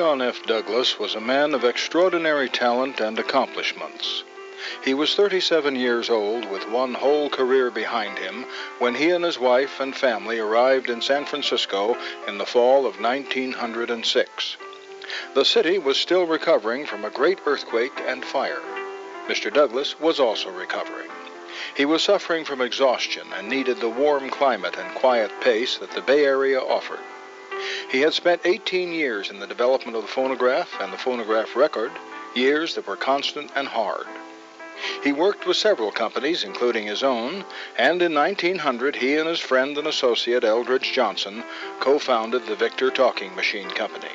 Leon F. Douglass was a man of extraordinary talent and accomplishments. He was 37 years old with one whole career behind him when he and his wife and family arrived in San Francisco in the fall of 1906. The city was still recovering from a great earthquake and fire. Mr. Douglass was also recovering. He was suffering from exhaustion and needed the warm climate and quiet pace that the Bay Area offered. He had spent 18 years in the development of the phonograph and the phonograph record, years that were constant and hard. He worked with several companies, including his own, and in 1900 he and his friend and associate Eldridge Johnson co-founded the Victor Talking Machine Company.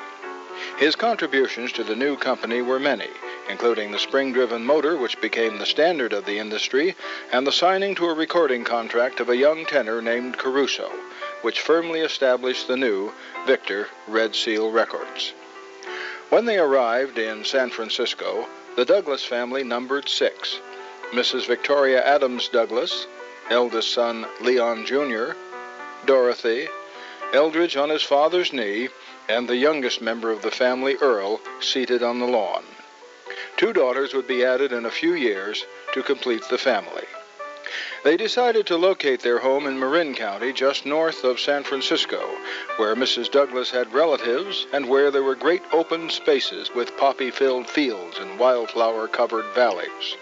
His contributions to the new company were many, including the spring-driven motor which became the standard of the industry, and the signing to a recording contract of a young tenor named Caruso, which firmly established the new Victor Red Seal Records. When they arrived in San Francisco, the Douglass family numbered 6. Mrs. Victoria Adams Douglass, eldest son Leon Jr., Dorothy, Eldridge on his father's knee, and the youngest member of the family, Earl, seated on the lawn. 2 daughters would be added in a few years to complete the family. They decided to locate their home in Marin County, just north of San Francisco, where Mrs. Douglass had relatives and where there were great open spaces with poppy-filled fields and wildflower-covered valleys.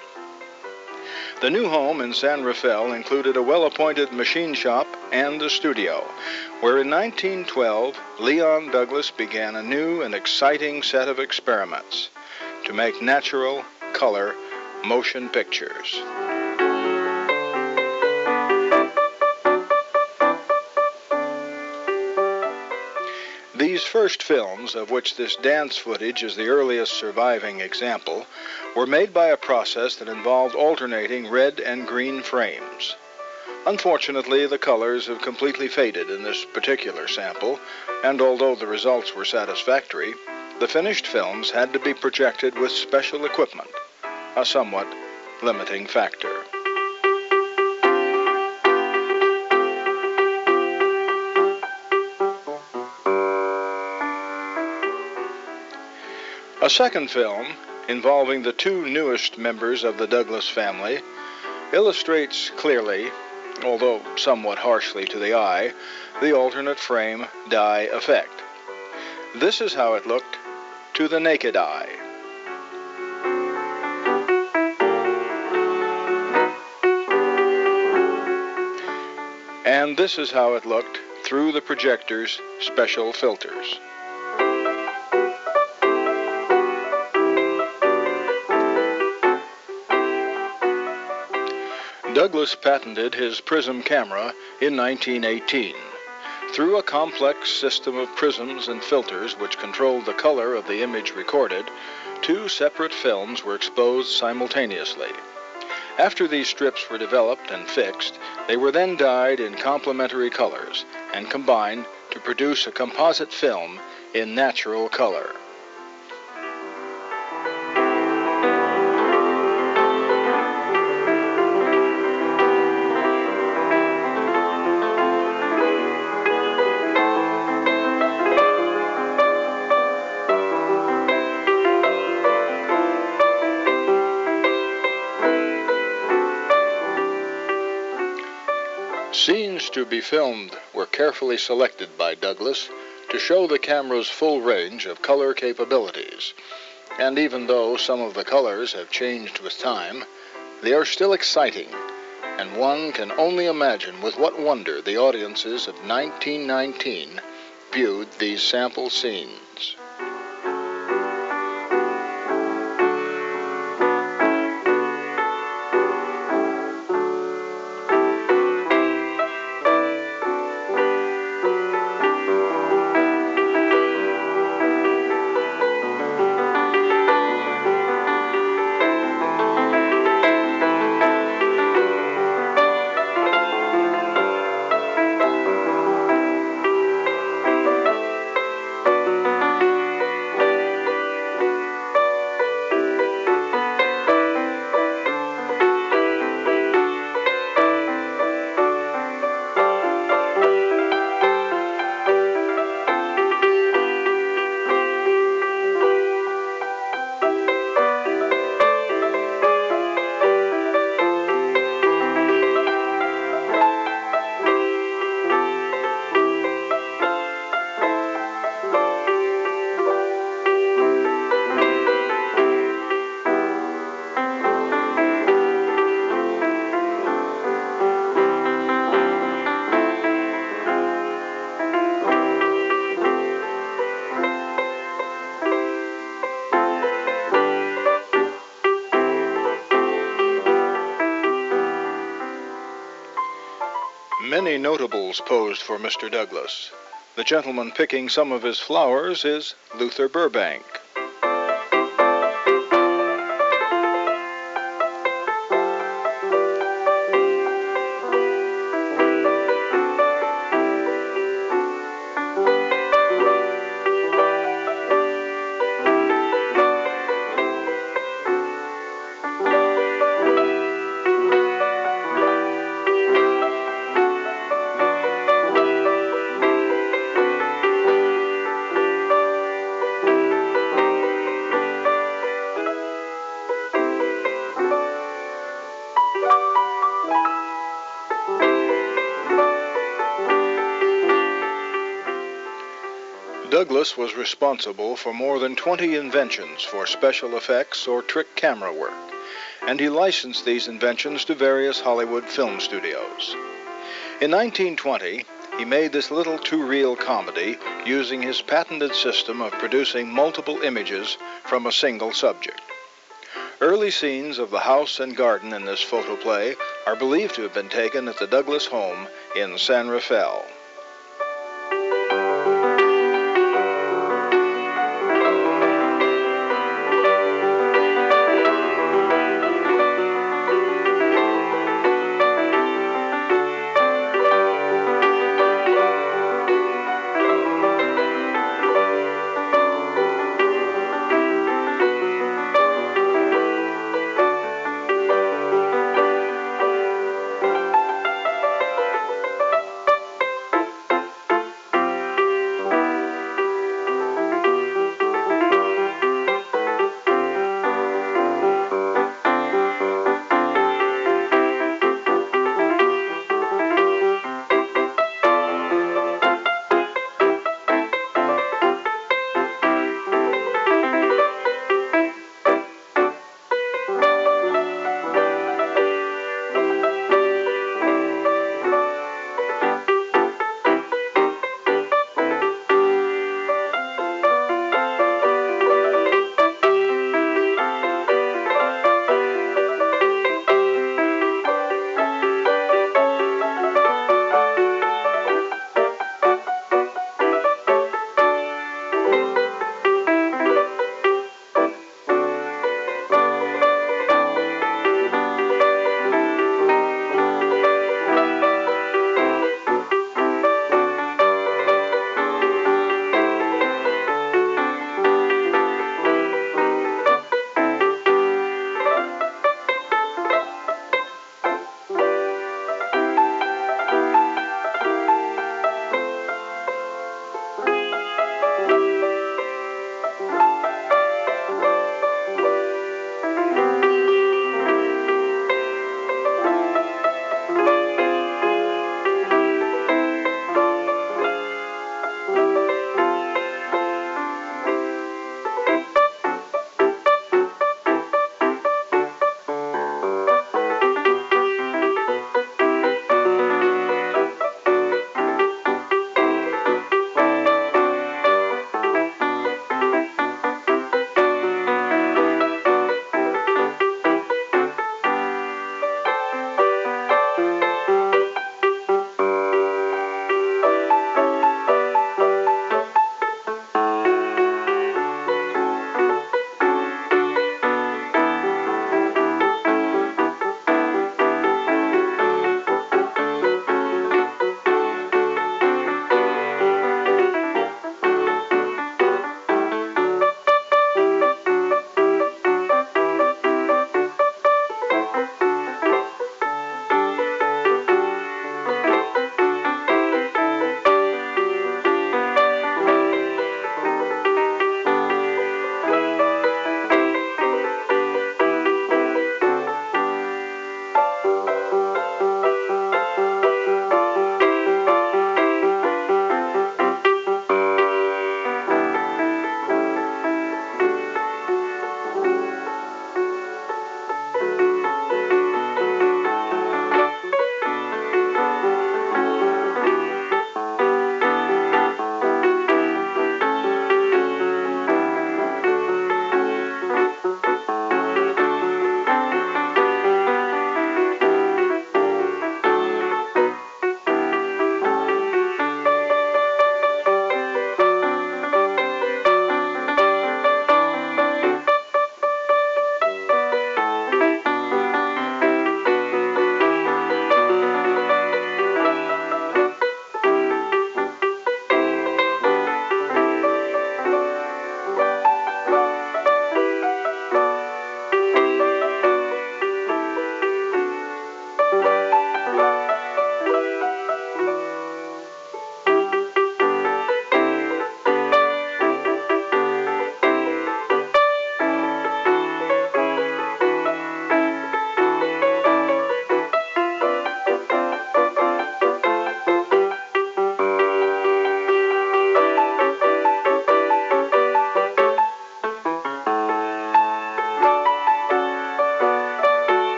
The new home in San Rafael included a well-appointed machine shop and a studio, where in 1912 Leon Douglass began a new and exciting set of experiments to make natural, color, motion pictures. These first films, of which this dance footage is the earliest surviving example, were made by a process that involved alternating red and green frames. Unfortunately, the colors have completely faded in this particular sample, and although the results were satisfactory, the finished films had to be projected with special equipment, a somewhat limiting factor. A second film, involving the 2 newest members of the Douglass family, illustrates clearly, although somewhat harshly to the eye, the alternate frame dye effect. This is how it looked to the naked eye. And this is how it looked through the projector's special filters. Douglass patented his prism camera in 1918. Through a complex system of prisms and filters which controlled the color of the image recorded, 2 separate films were exposed simultaneously. After these strips were developed and fixed, they were then dyed in complementary colors and combined to produce a composite film in natural color. Scenes to be filmed were carefully selected by Douglass to show the camera's full range of color capabilities. And even though some of the colors have changed with time, they are still exciting, and one can only imagine with what wonder the audiences of 1919 viewed these sample scenes. Many notables posed for Mr. Douglass. The gentleman picking some of his flowers is Luther Burbank. Douglass was responsible for more than 20 inventions for special effects or trick camera work, and he licensed these inventions to various Hollywood film studios. In 1920, he made this little two-reel comedy using his patented system of producing multiple images from a single subject. Early scenes of the house and garden in this photoplay are believed to have been taken at the Douglass home in San Rafael.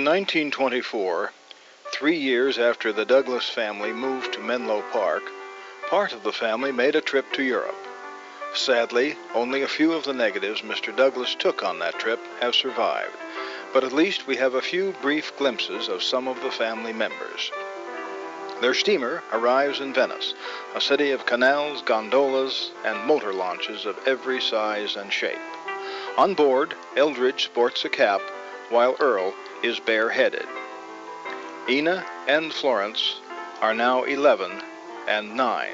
In 1924, 3 years after the Douglass family moved to Menlo Park, part of the family made a trip to Europe. Sadly, only a few of the negatives Mr. Douglass took on that trip have survived, but at least we have a few brief glimpses of some of the family members. Their steamer arrives in Venice, a city of canals, gondolas, and motor launches of every size and shape. On board, Eldridge sports a cap, while Earl is bareheaded. Ina and Florence are now 11 and 9.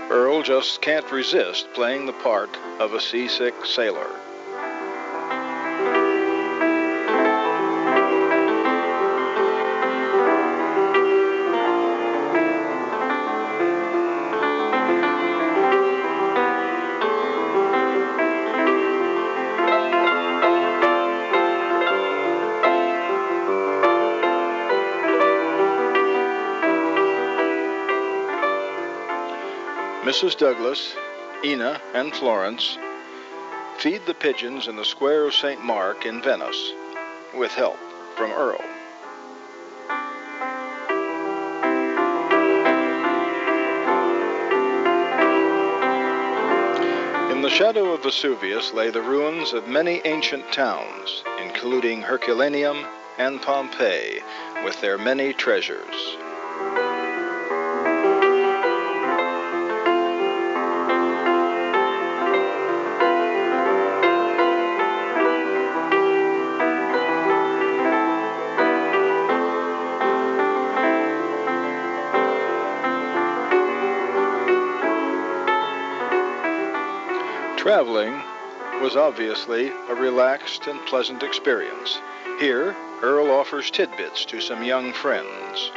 Earl just can't resist playing the part of a seasick sailor. Mrs. Douglass, Ina, and Florence feed the pigeons in the square of St. Mark in Venice, with help from Earl. In the shadow of Vesuvius lay the ruins of many ancient towns, including Herculaneum and Pompeii, with their many treasures. Traveling was obviously a relaxed and pleasant experience. Here, Earl offers tidbits to some young friends.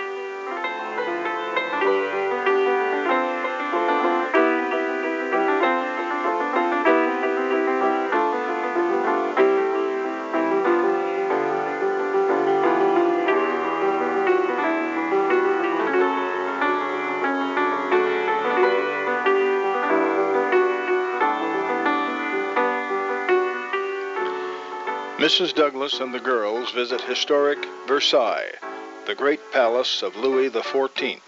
Mrs. Douglass and the girls visit historic Versailles, the great palace of Louis XIV.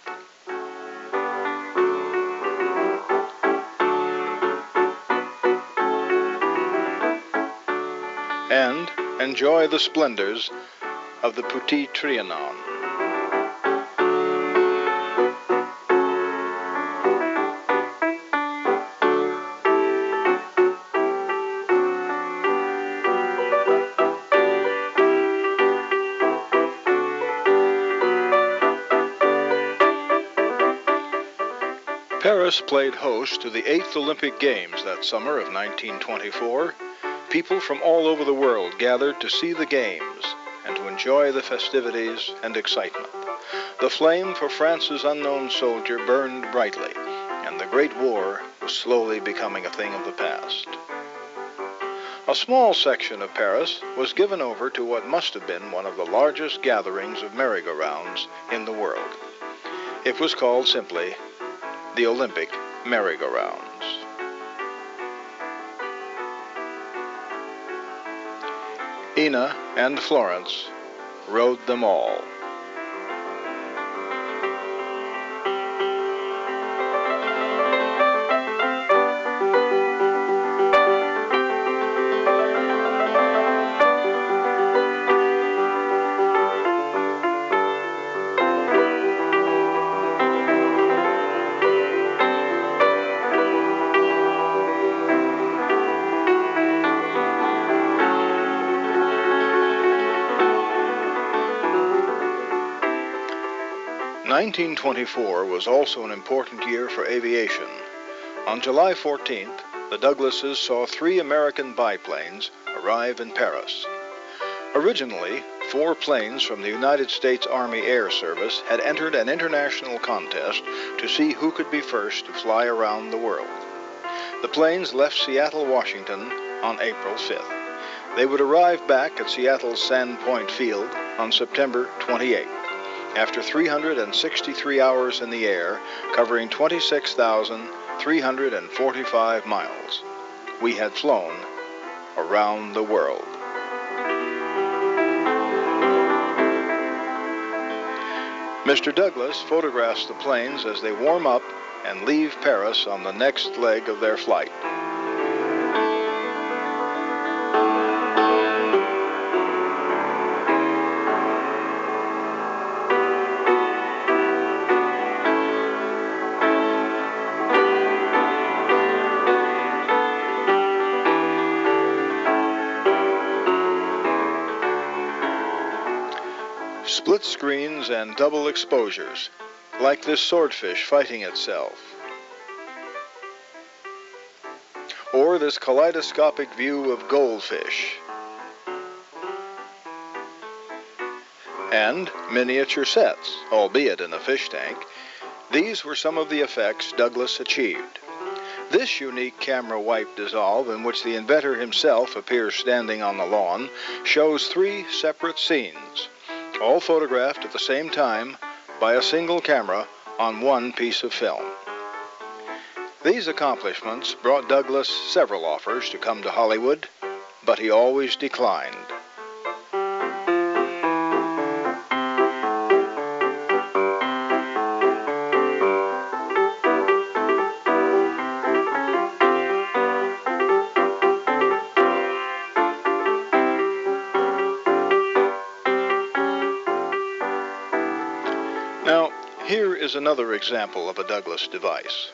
And enjoy the splendors of the Petit Trianon. Paris played host to the 8th Olympic Games that summer of 1924. People from all over the world gathered to see the games and to enjoy the festivities and excitement. The flame for France's unknown soldier burned brightly, and the Great War was slowly becoming a thing of the past. A small section of Paris was given over to what must have been one of the largest gatherings of merry-go-rounds in the world. It was called simply the Olympic merry-go-rounds. Ina and Florence rode them all. '24 was also an important year for aviation. On July 14th, the Douglasses saw 3 American biplanes arrive in Paris. Originally, 4 planes from the United States Army Air Service had entered an international contest to see who could be first to fly around the world. The planes left Seattle, Washington on April 5th. They would arrive back at Seattle's Sandpoint Field on September 28th. After 363 hours in the air, covering 26,000 345 miles. We had flown around the world. Mr. Douglass photographs the planes as they warm up and leave Paris on the next leg of their flight. Split screens and double exposures, like this swordfish fighting itself. Or this kaleidoscopic view of goldfish. And miniature sets, albeit in a fish tank. These were some of the effects Douglass achieved. This unique camera wipe dissolve, in which the inventor himself appears standing on the lawn, shows 3 separate scenes, all photographed at the same time by a single camera on one piece of film. These accomplishments brought Douglass several offers to come to Hollywood, but he always declined. Now, here is another example of a Douglass device.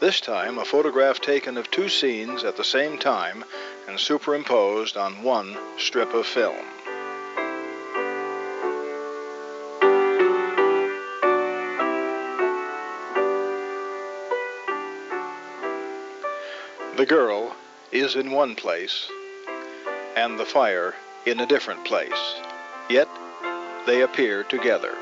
This time, a photograph taken of 2 scenes at the same time and superimposed on one strip of film. The girl is in one place, and the fire in a different place, yet they appear together.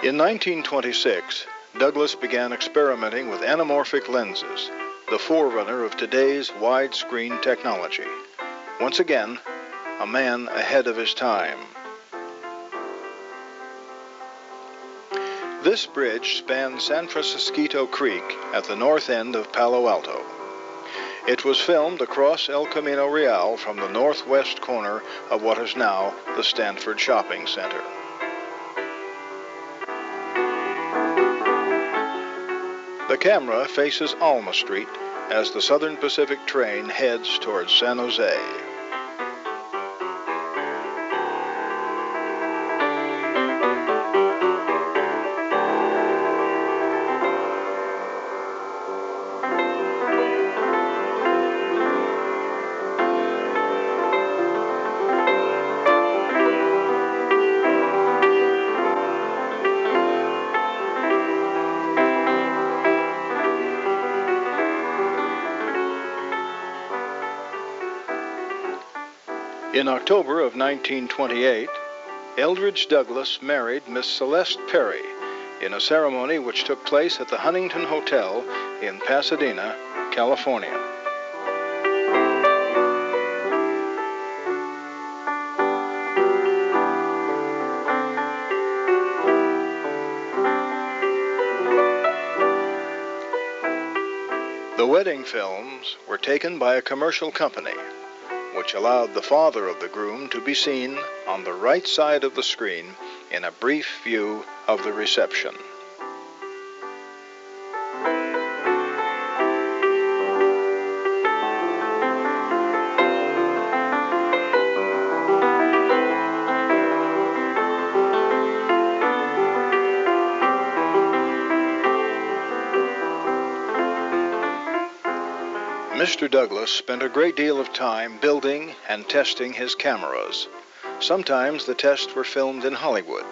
In 1926, Douglass began experimenting with anamorphic lenses, the forerunner of today's widescreen technology. Once again, a man ahead of his time. This bridge spans San Francisco Creek at the north end of Palo Alto. It was filmed across El Camino Real from the northwest corner of what is now the Stanford Shopping Center. The camera faces Alma Street as the Southern Pacific train heads towards San Jose. In October of 1928, Eldridge Douglass married Miss Celeste Perry in a ceremony which took place at the Huntington Hotel in Pasadena, California. The wedding films were taken by a commercial company, which allowed the father of the groom to be seen on the right side of the screen in a brief view of the reception. Mr. Douglass spent a great deal of time building and testing his cameras. Sometimes the tests were filmed in Hollywood,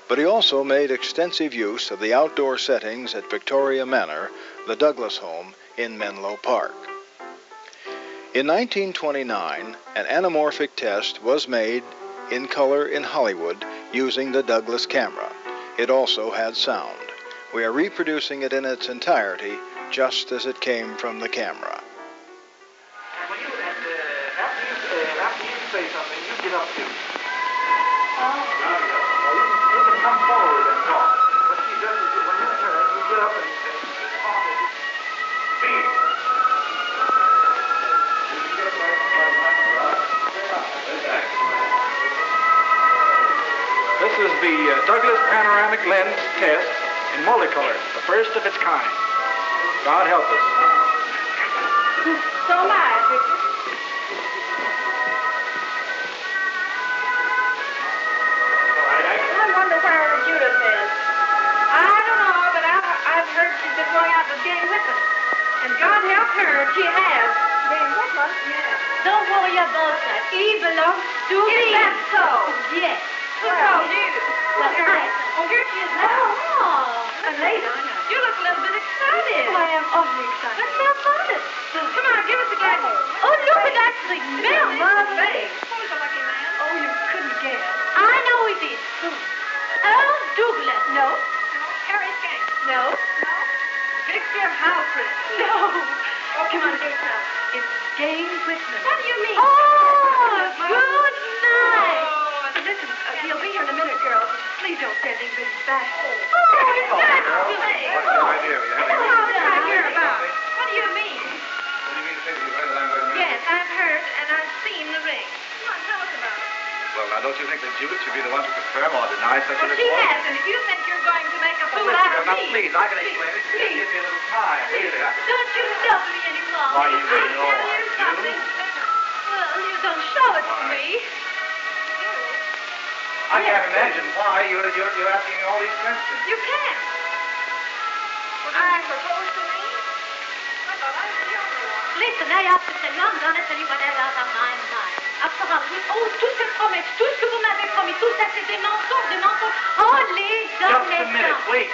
but he also made extensive use of the outdoor settings at Victoria Manor, the Douglass home in Menlo Park. In 1929, an anamorphic test was made in color in Hollywood using the Douglass camera. It also had sound. We are reproducing it in its entirety, just as it came from the camera. Will you help me Martin, you can say something. You get up here. Well, you can come forward and talk. What she does is when you turn, you get up and talk. Speed. This is the Douglas panoramic lens test in multicolor, the first of its kind. God help us. So am I, Victor. I wonder where Judith is. I don't know, but I've heard she's been going out with Jane Whitman. And God help her if she has. Jane Whitman? Yes. Don't worry about that. He belongs to me. Is that so? Yes. Who told you? Well, oh, here she is now. Oh, and later. You look a little bit excited. Oh, I am awfully excited. Let's have fun. Come on, give us a guess. Oh, look at that thing. Smell my face. Who's a lucky man? Oh, you couldn't guess. I know it is. Who? Earl Douglass. No. Harry Skank. No. No. Victor Halford. No. Oh, come on, give us now. It's Jane Whitman. What do you mean? Oh, good night. Listen, he'll be here in a minute, girls. Please don't stand in his back. Oh, that's great. What's the idea? What did I hear about? What do you mean? What do you mean, say you've heard that I'm going to marry? Yes, I've heard, and I've seen the ring. Come on, tell us about it. Well, now, don't you think that Judith should be the one to confirm or deny such a Well, report? she has, and if you think you're going to make a fool Listen, out of now, me... please, I can explain it. Please. Give me a little time. Really, Don't you love me anymore. Why, you I'll know tell you I do. something. Well, you don't show it to me. I can't imagine why you're asking me all these questions. You can. Well, I proposed to me? I thought I was the only one. Listen, I have to tell you, I'm gonna tell you whatever on my mind. After all, toutes ces promesses, tout ce que vous m'avez promis, tout ça, c'est des mensonges. Oh, les hommes, Just a minute. Wait.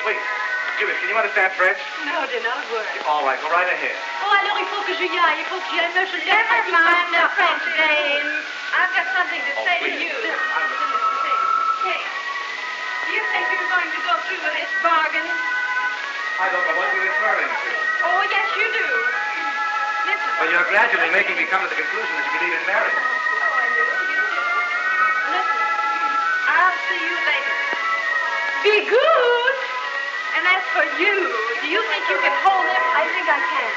Judith, can you understand French? No, do not worry. All right, go right ahead. Oh, alors il faut que je y aille, il faut que j'aime, je l'aime. Never mind the French, Jane. I've got something to say to you. Jane, do you think you're going to go through with this bargain? I don't know what you're referring to. Oh, yes, you do. Listen. Well, you're gradually making me come to the conclusion that you believe in marriage. Oh, I do. Listen, I'll see you later. Be good. And as for you, do you think you can hold him? I think I can.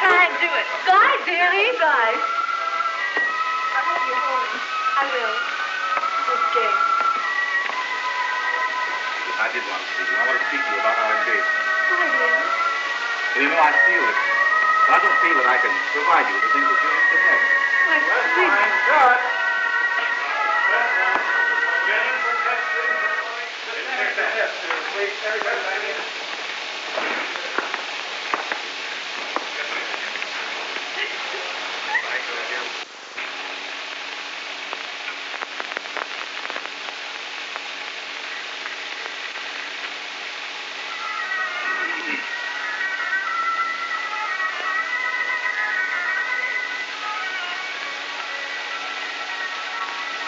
Try and do it. Bye, dearie. Bye. I hope you hold him. I will. Okay. I did want to see you. I want to speak to you about our engagement. Why, dear? You know, I feel that I don't feel that I can provide you with the things that you're interested in. My sweet. Good.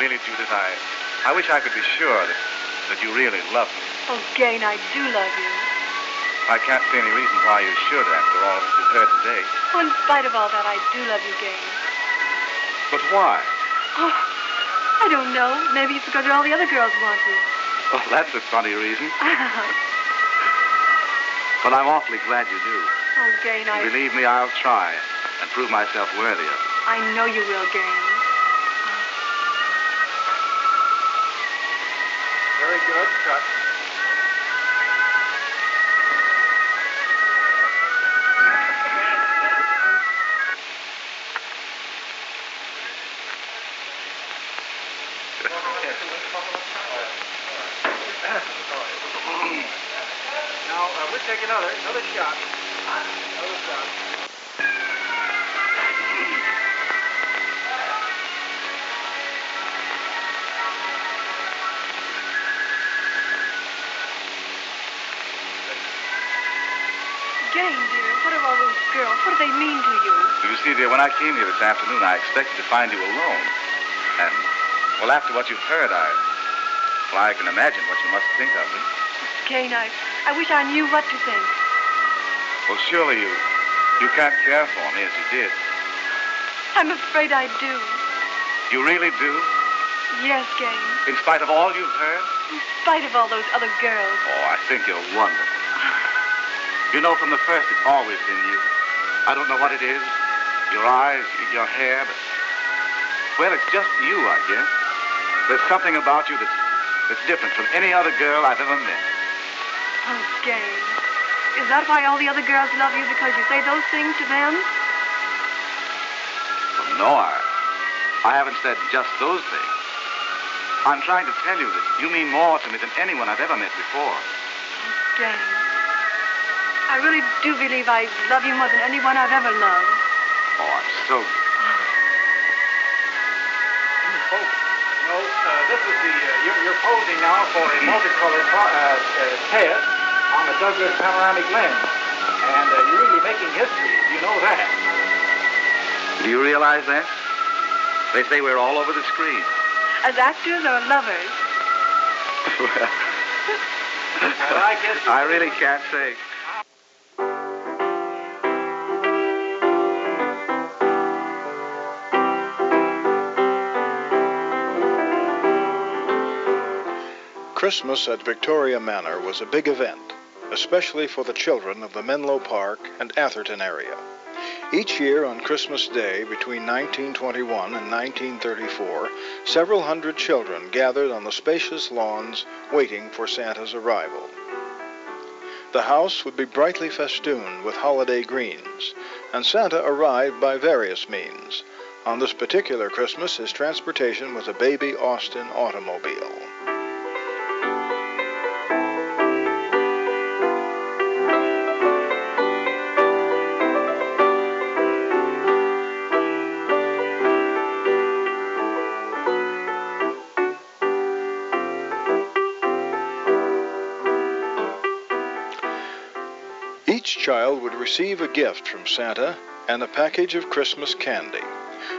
Really, Judith, I wish I could be sure that you really love me. Oh, Gain, I do love you. I can't see any reason why you should after all that you've heard today. Oh, in spite of all that, I do love you, Gain. But why? Oh, I don't know. Maybe it's because all the other girls want you. Well, that's a funny reason. But I'm awfully glad you do. Oh, Gain, Believe me, I'll try and prove myself worthy of it. I know you will, Gain. Very good. Cut. Now, we'll take another shot. Another shot. Jane, dear, what are all those girls? What do they mean to you? You see, dear, when I came here this afternoon, I expected to find you alone. And, well, after what you've heard, I can imagine what you must think of me. Jane, I wish I knew what to think. Well, surely you can't care for me as you did. I'm afraid I do. You really do? Yes, Gaines. In spite of all you've heard? In spite of all those other girls. Oh, I think you're wonderful. You know, from the first, it's always been you. I don't know what it is. Your eyes, your hair, but... Well, it's just you, I guess. There's something about you that's different from any other girl I've ever met. Oh, Gaines. Is that why all the other girls love you, because you say those things to them? Well, no, I haven't said just those things. I'm trying to tell you that you mean more to me than anyone I've ever met before. Oh, Gaines. I really do believe I love you more than anyone I've ever loved. Oh, I'm so... This is the, you're posing now for a multicolor test on the Douglas panoramic lens. And you're really making history. You know that. Do you realize that? They say we're all over the screen. As actors or lovers? Well, I guess... I really can't say. Christmas at Victoria Manor was a big event, especially for the children of the Menlo Park and Atherton area. Each year on Christmas Day between 1921 and 1934, several hundred children gathered on the spacious lawns waiting for Santa's arrival. The house would be brightly festooned with holiday greens, and Santa arrived by various means. On this particular Christmas, his transportation was a baby Austin automobile. Each child would receive a gift from Santa and a package of Christmas candy.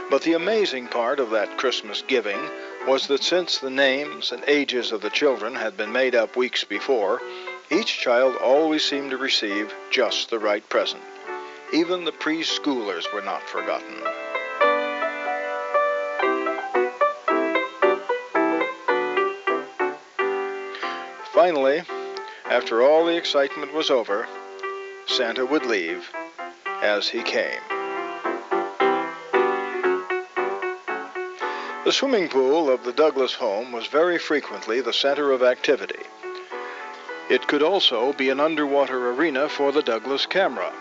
But the amazing part of that Christmas giving was that since the names and ages of the children had been made up weeks before, each child always seemed to receive just the right present. Even the preschoolers were not forgotten. Finally, after all the excitement was over, Santa would leave as he came. The swimming pool of the Douglas home was very frequently the center of activity. It could also be an underwater arena for the Douglas camera.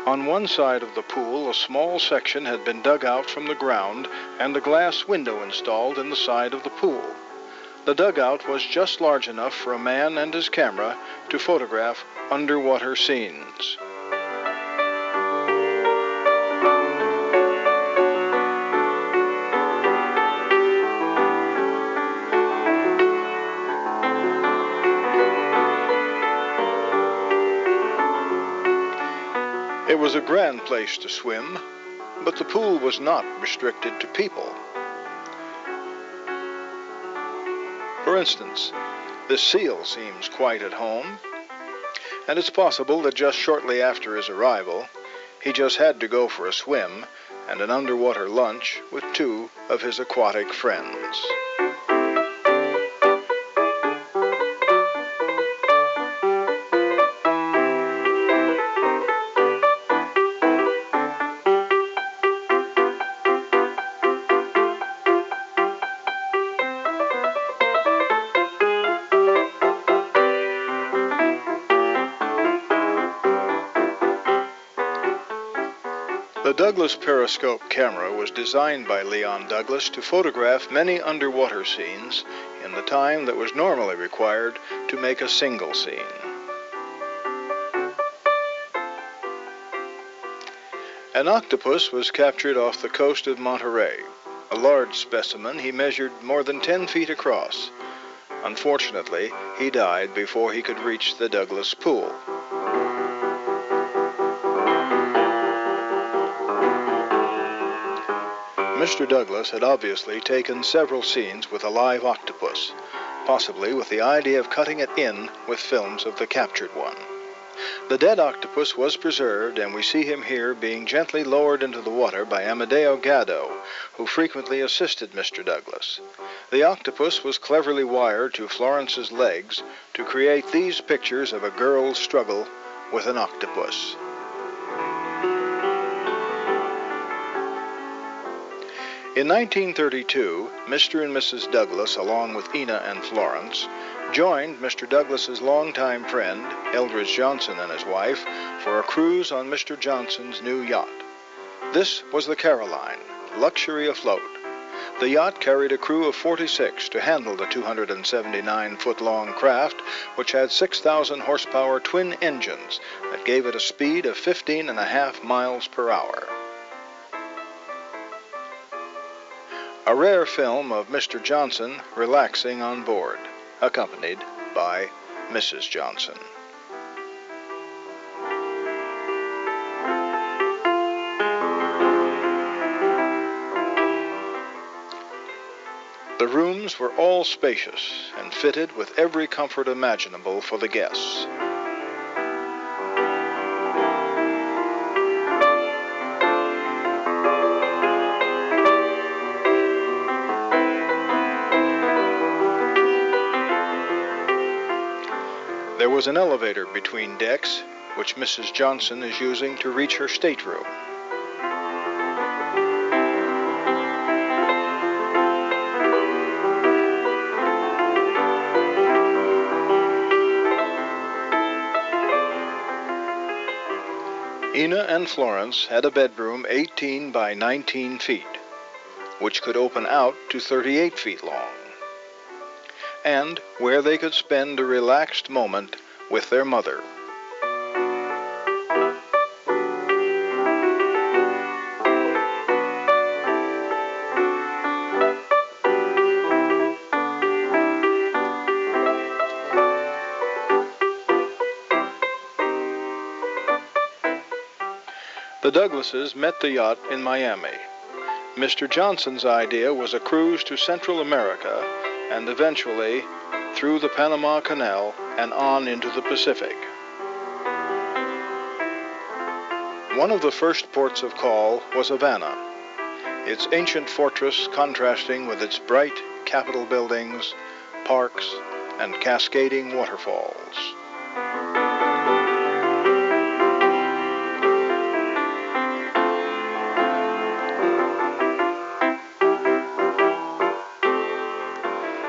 On one side of the pool, a small section had been dug out from the ground and a glass window installed in the side of the pool. The dugout was just large enough for a man and his camera to photograph underwater scenes. It was a grand place to swim, but the pool was not restricted to people. For instance, this seal seems quite at home, and it's possible that just shortly after his arrival, he just had to go for a swim and an underwater lunch with two of his aquatic friends. The Douglas periscope camera was designed by Leon Douglas to photograph many underwater scenes in the time that was normally required to make a single scene. An octopus was captured off the coast of Monterey. A large specimen, he measured more than 10 feet across. Unfortunately, he died before he could reach the Douglas pool. Mr. Douglas had obviously taken several scenes with a live octopus, possibly with the idea of cutting it in with films of the captured one. The dead octopus was preserved, and we see him here being gently lowered into the water by Amedeo Gaddo, who frequently assisted Mr. Douglass. The octopus was cleverly wired to Florence's legs to create these pictures of a girl's struggle with an octopus. In 1932, Mr. and Mrs. Douglass, along with Ina and Florence, joined Mr. Douglass's longtime friend, Eldridge Johnson and his wife, for a cruise on Mr. Johnson's new yacht. This was the Caroline, luxury afloat. The yacht carried a crew of 46 to handle the 279-foot-long craft, which had 6,000 horsepower twin engines that gave it a speed of 15.5 miles per hour. A rare film of Mr. Johnson relaxing on board, accompanied by Mrs. Johnson. The rooms were all spacious and fitted with every comfort imaginable for the guests. There was an elevator between decks, which Mrs. Johnson is using to reach her stateroom. Ina and Florence had a bedroom 18 by 19 feet, which could open out to 38 feet long, and where they could spend a relaxed moment with their mother. The Douglasses met the yacht in Miami. Mr. Johnson's idea was a cruise to Central America and eventually through the Panama Canal and on into the Pacific. One of the first ports of call was Havana, its ancient fortress contrasting with its bright Capitol buildings, parks, and cascading waterfalls.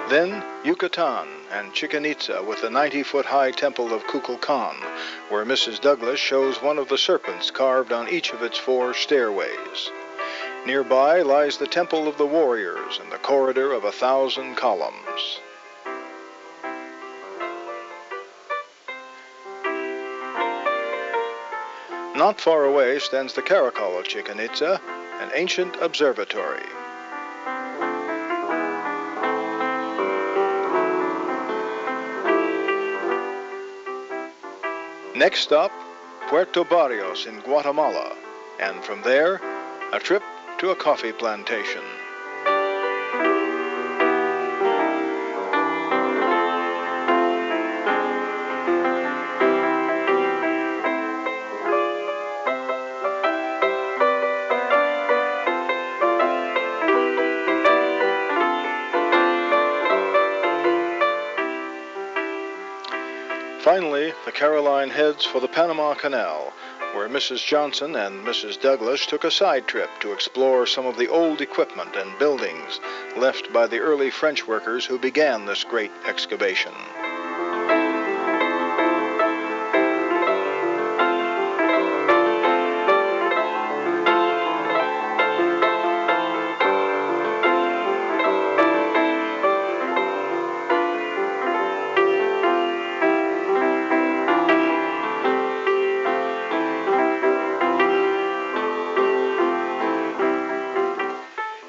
Then Yucatan and Chichen Itza with the 90-foot-high temple of Kukulkan, where Mrs. Douglass shows one of the serpents carved on each of its 4 stairways. Nearby lies the Temple of the Warriors and the Corridor of 1,000 Columns. Not far away stands the Caracol of Chichen Itza, an ancient observatory. Next stop, Puerto Barrios in Guatemala, and from there, a trip to a coffee plantation. Finally, the Caroline heads for the Panama Canal, where Mrs. Johnson and Mrs. Douglass took a side trip to explore some of the old equipment and buildings left by the early French workers who began this great excavation.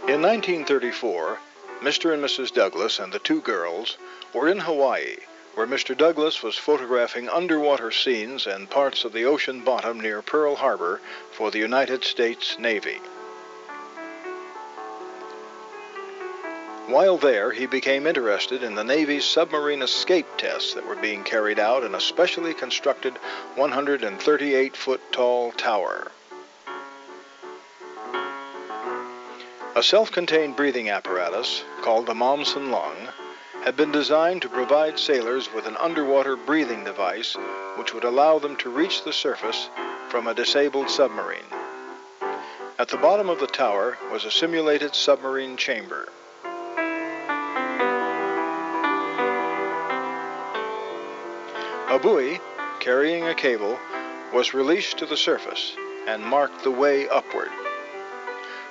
In 1934, Mr. and Mrs. Douglass and the 2 girls were in Hawaii, where Mr. Douglass was photographing underwater scenes and parts of the ocean bottom near Pearl Harbor for the United States Navy. While there, he became interested in the Navy's submarine escape tests that were being carried out in a specially constructed 138-foot-tall tower. A self-contained breathing apparatus, called the Mommsen lung, had been designed to provide sailors with an underwater breathing device which would allow them to reach the surface from a disabled submarine. At the bottom of the tower was a simulated submarine chamber. A buoy, carrying a cable, was released to the surface and marked the way upward.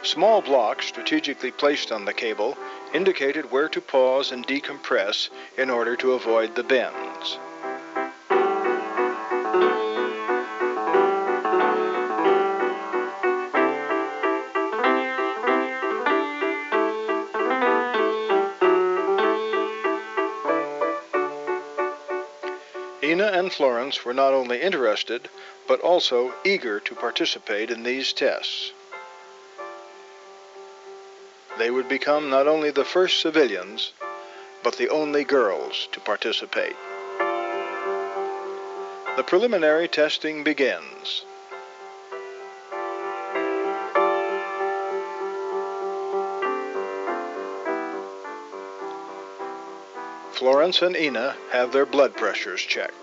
Small blocks strategically placed on the cable indicated where to pause and decompress in order to avoid the bends. Ina and Florence were not only interested, but also eager to participate in these tests. They would become not only the first civilians, but the only girls to participate. The preliminary testing begins. Florence and Ina have their blood pressures checked.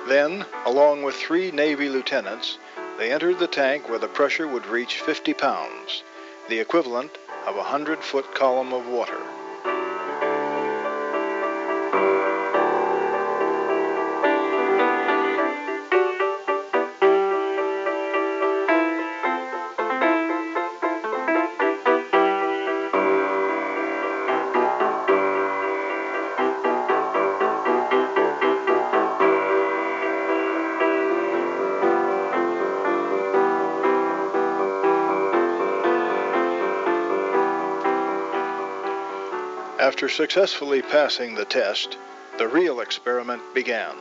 Then, along with 3 Navy lieutenants, they entered the tank where the pressure would reach 50 pounds, the equivalent of a 100-foot column of water. After successfully passing the test, the real experiment began.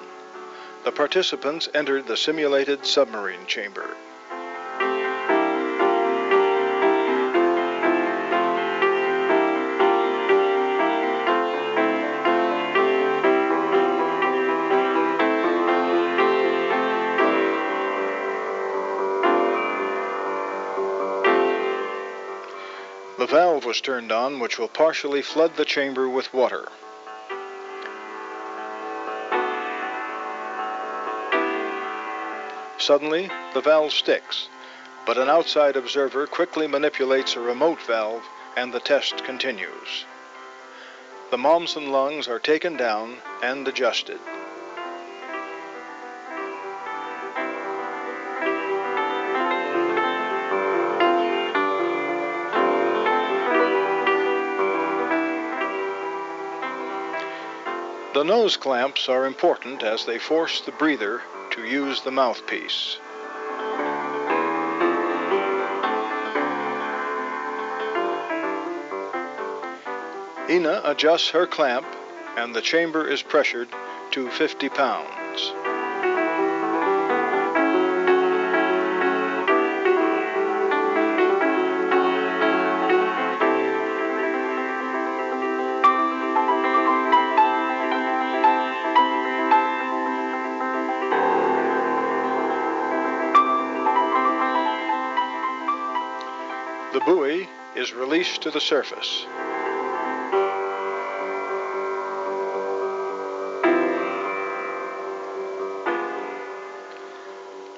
The participants entered the simulated submarine chamber. The valve was turned on, which will partially flood the chamber with water. Suddenly, the valve sticks, but an outside observer quickly manipulates a remote valve and the test continues. The Mommsen lungs are taken down and adjusted. The nose clamps are important as they force the breather to use the mouthpiece. Ina adjusts her clamp and the chamber is pressured to 50 pounds. The buoy is released to the surface.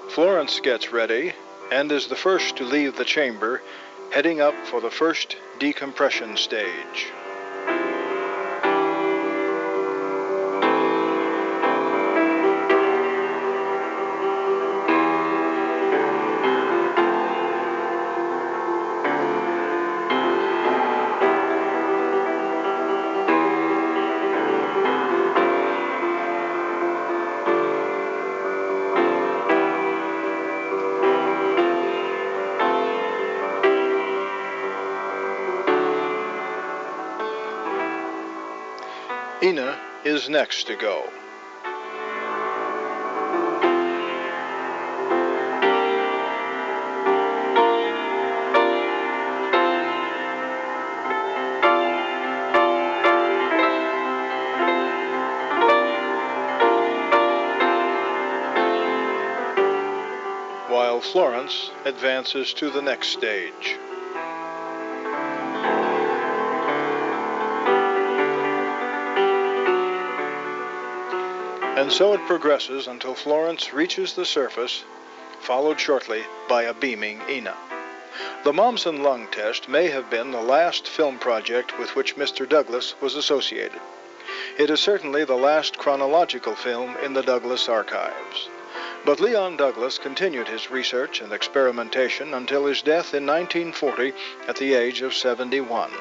Florence gets ready and is the first to leave the chamber, heading up for the first decompression stage. Ina is next to go. while Florence advances to the next stage. And so it progresses until Florence reaches the surface, followed shortly by a beaming Ina. The Mommsen lung test may have been the last film project with which Mr. Douglass was associated. It is certainly the last chronological film in the Douglass archives. But Leon Douglass continued his research and experimentation until his death in 1940 at the age of 71.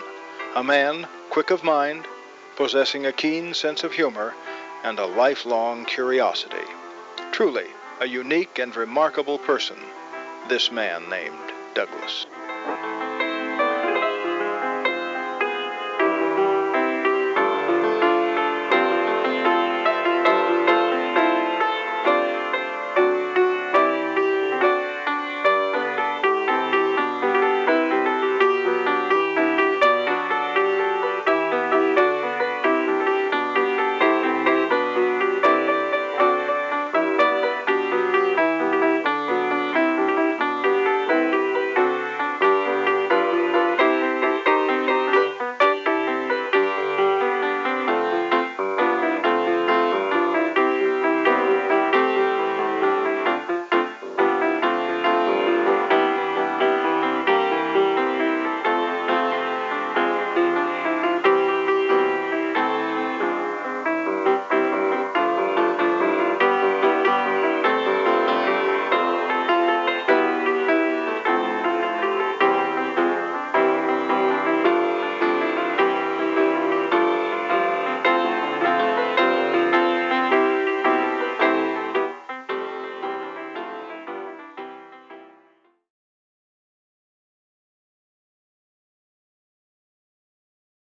A man quick of mind, possessing a keen sense of humor, and a lifelong curiosity. Truly a unique and remarkable person, this man named Douglass.